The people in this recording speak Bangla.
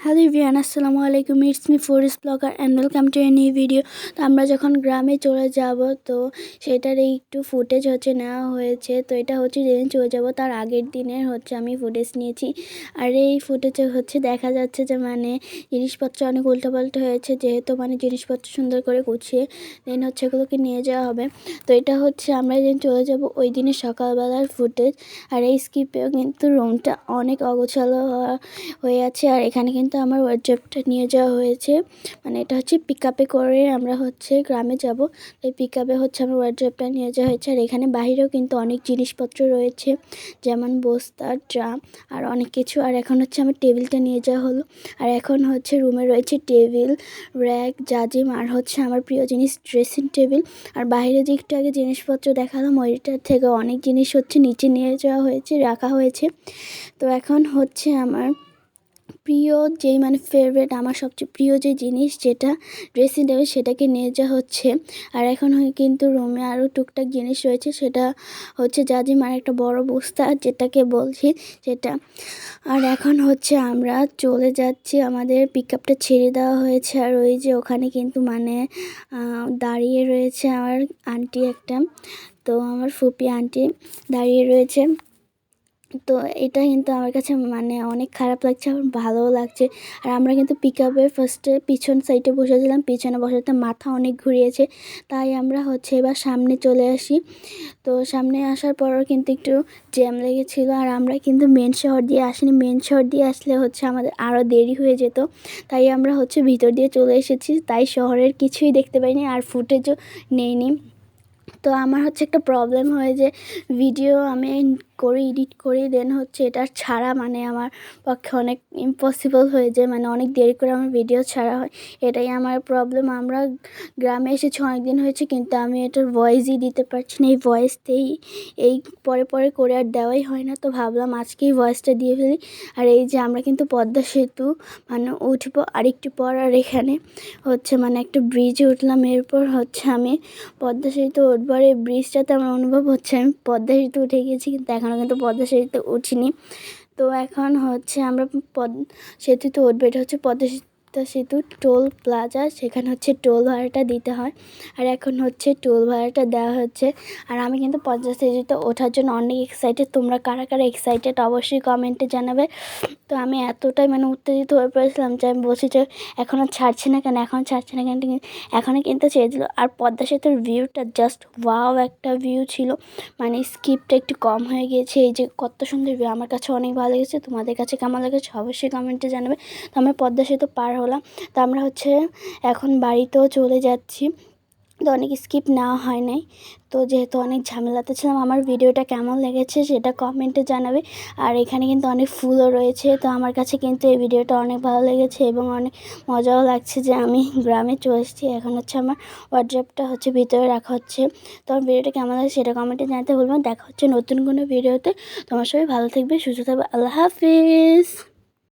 হ্যালো এভরিওয়ান, আসসালামু আলাইকুম। It's me Faris blogger and welcome to a new video. তো আমরা যখন গ্রামে চলে যাব, তো সেটার একটু ফুটেজ নেওয়া হয়েছে। তো এটা যেদিন চলে যাব তার আগের দিনের আমি ফুটেজ নিয়েছি। আর এই ফুটেজে দেখা যাচ্ছে যে জিনিসপত্র অনেক উল্টোপাল্টা হয়েছে, যেহেতু জিনিসপত্র সুন্দর করে গুছিয়ে দেন এগুলোকে নিয়ে যাওয়া হবে। তো এটা আমরা যেদিন চলে যাব ওই দিনের সকালবেলার ফুটেজ। আর এই স্কিপেও কিন্তু রুমটা অনেক অগোছালো হয়ে আছে। আর এখানে কিন্তু আমার ওয়ারড্রোবটা নিয়ে যাওয়া হয়েছে, এটা পিক আপে করে আমরা গ্রামে যাব। এই পিক আপে আমার ওয়ারড্রোবটা নিয়ে যাওয়া হয়েছে। আর এখানে বাহিরেও কিন্তু অনেক জিনিসপত্র রয়েছে, যেমন বস্তা, ড্রাম আর অনেক কিছু। আর এখন আমার টেবিলটা নিয়ে যাওয়া হলো। আর এখন রুমে রয়েছে টেবিল, র্যাক, জাজিম আর আমার প্রিয় জিনিস ড্রেসিং টেবিল। আর বাইরে যে একটু আগে জিনিসপত্র দেখালাম ওইটার থেকে অনেক জিনিস নিচে নিয়ে যাওয়া হয়েছে, রাখা হয়েছে। তো এখন আমার প্রিয় যেই ফেভারিট, আমার সবচেয়ে প্রিয় যে জিনিস যেটা ড্রেসিং টেবিল, সেটাকে নিয়ে যাওয়া হচ্ছে। আর এখন কিন্তু রুমে আরও টুকটাক জিনিস রয়েছে, সেটা জাজিমার একটা বড় বস্তা যেটাকে বলছি সেটা। আর এখন আমরা চলে যাচ্ছি, আমাদের পিক আপটা ছেড়ে দেওয়া হয়েছে। আর ওই যে ওখানে কিন্তু দাঁড়িয়ে রয়েছে আমার আন্টি একটা, তো আমার ফুপি আন্টি দাঁড়িয়ে রয়েছে। তো এটা কিন্তু আমার কাছে অনেক খারাপ লাগছে, আমার ভালোও লাগছে। আর আমরা কিন্তু পিক আপের ফার্স্টে পিছন সাইডে বসেছিলাম, পিছনে বসাতে মাথা অনেক ঘুরিয়েছে, তাই আমরা এবার সামনে চলে আসি। তো সামনে আসার পরও কিন্তু একটু জ্যাম লেগেছিল। আর আমরা কিন্তু মেন শহর দিয়ে আসিনি, মেন শহর দিয়ে আসলে আমাদের আরও দেরি হয়ে যেত, তাই আমরা ভিতর দিয়ে চলে এসেছি। তাই শহরের কিছুই দেখতে পাইনি আর ফুটেজও নেইনি। তো আমার একটা প্রবলেম হয় যে ভিডিও আমি এডিট করি, দেন এটা ছাড়া আমার পক্ষে অনেক ইম্পসিবল হয়ে যায়, অনেক দেরি করে আমার ভিডিও ছাড়া হয়, এটাই আমার প্রবলেম। আমরা গ্রামে এসেছি অনেক দিন হয়েছে, কিন্তু আমি এটার ভয়েসই দিতে পারছি না। এই ভয়েসতেই এই পরে পরে করে আর দেওয়াই হয় না, তো ভাবলাম আজকেই ভয়েসটা দিয়ে ফেলি। আর এই যে আমরা কিন্তু পদ্মা সেতু উঠবো আরেকটু পর। আর এখানে একটা ব্রিজে উঠলাম, এরপর আমি পদ্মা সেতু উঠবো। আর এই ব্রিজটাতে আমার অনুভব আমি পদ্মা সেতু উঠে গেছি, কিন্তু এখনও কিন্তু পদ্মা সেতুতে উঠিনি। তো এখন আমরা সেতুতে উঠবো। এটা পদ্মা সেতু টোল প্লাজা, সেখানে টোল ভাড়াটা দিতে হয়। আর এখন টোল ভাড়াটা দেওয়া হচ্ছে। আর আমি কিন্তু পদ্মা সেতুতে ওঠার জন্য অনেক এক্সাইটেড। তোমরা কারা কারা এক্সাইটেড অবশ্যই কমেন্টে জানাবে। তো আমি এতটাই উত্তেজিত হয়ে পড়েছিলাম যে আমি বলছি যে এখনও ছাড়ছে না কেন, এখনও কিন্তু ছেড়ে দিল। আর পদ্মা সেতুর ভিউটা জাস্ট ওয়াও একটা ভিউ ছিল, স্কিপটা একটু কম হয়ে গিয়েছে। এই যে কত সুন্দর ভিউ, আমার কাছে অনেক ভালো লেগেছে। তোমাদের কাছে কেমন লেগেছে অবশ্যই কমেন্টে জানাবে। তো আমরা পদ্মা সেতু পার হলাম, তো আমরা এখন বাড়িতেও চলে যাচ্ছি। তো অনেক স্কিপ নেওয়া হয় নাই, তো যেহেতু অনেক ঝামেলাতে ছিলাম। আমার ভিডিওটা কেমন লেগেছে সেটা কমেন্টে জানাবে। আর এখানে কিন্তু অনেক ফুলও রয়েছে, তো আমার কাছে কিন্তু এই ভিডিওটা অনেক ভালো লেগেছে এবং অনেক মজাও লাগছে যে আমি গ্রামে চলে এসেছি। এখন আমার ওয়ারড্রোবটা ভিতরে রাখা হচ্ছে। তো আমার ভিডিওটা কেমন লাগে সেটা কমেন্টে জানাতে বলবেন। দেখা হচ্ছে নতুন কোনো ভিডিওতে। তোমার সবাই ভালো থাকবে, সুস্থ থাকবে। আল্লাহ হাফিজ।